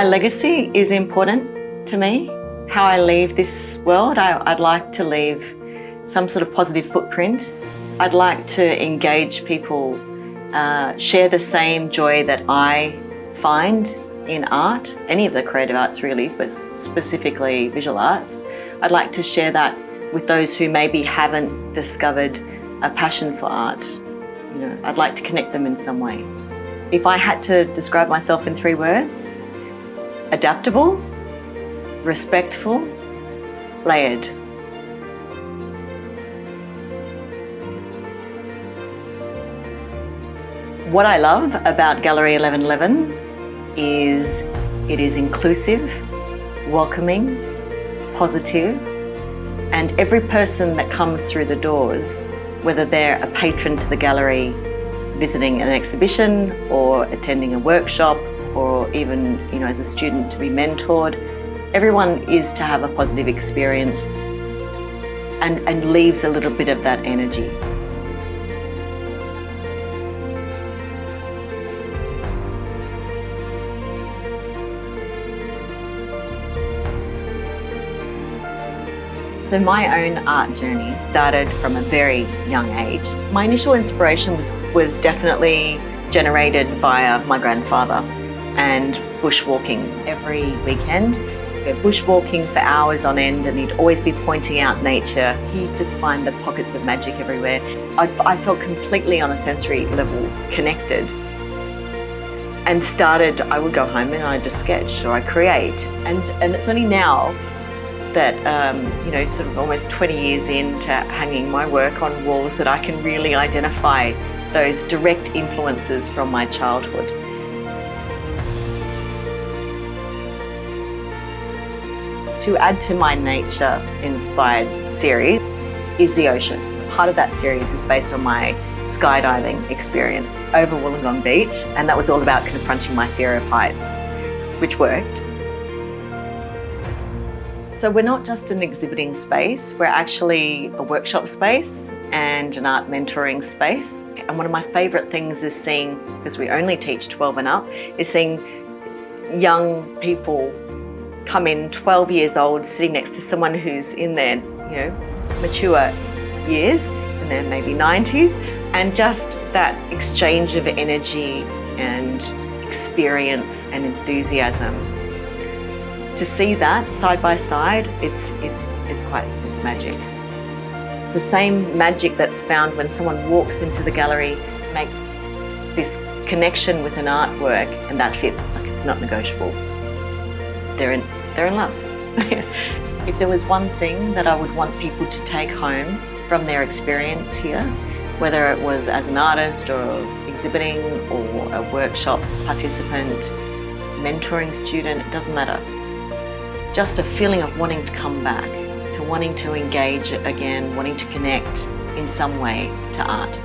My legacy is important to me. How I leave this world, I'd like to leave some sort of positive footprint. I'd like to engage people, share the same joy that I find in art, any of the creative arts really, but specifically visual arts. I'd like to share that with those who maybe haven't discovered a passion for art. I'd like to connect them in some way. If I had to describe myself in 3 words, adaptable, respectful, layered. What I love about Gallery 1111 is it is inclusive, welcoming, positive, and every person that comes through the doors, whether they're a patron to the gallery, visiting an exhibition or attending a workshop, or even as a student to be mentored, everyone is to have a positive experience and leaves a little bit of that energy. So my own art journey started from a very young age. My initial inspiration was definitely generated via my grandfather and bushwalking. Every weekend, we'd go bushwalking for hours on end, and he'd always be pointing out nature. He'd just find the pockets of magic everywhere. I felt completely on a sensory level connected. And I would go home and I'd just sketch or I'd create. And it's only now that, sort of almost 20 years into hanging my work on walls, that I can really identify those direct influences from my childhood. To add to my nature-inspired series is the ocean. Part of that series is based on my skydiving experience over Wollongong Beach, and that was all about confronting my fear of heights, which worked. So we're not just an exhibiting space, we're actually a workshop space and an art mentoring space. And one of my favourite things is seeing, because we only teach 12 and up, is seeing young people come in 12 years old, sitting next to someone who's in their mature years, in their maybe 90s, and just that exchange of energy and experience and enthusiasm. To see that side by side, it's magic. The same magic that's found when someone walks into the gallery makes this connection with an artwork, and that's it. Like, it's not negotiable. They're in love. If there was one thing that I would want people to take home from their experience here, whether it was as an artist or exhibiting or a workshop participant, mentoring student, it doesn't matter. Just a feeling of wanting to come back, to wanting to engage again, wanting to connect in some way to art.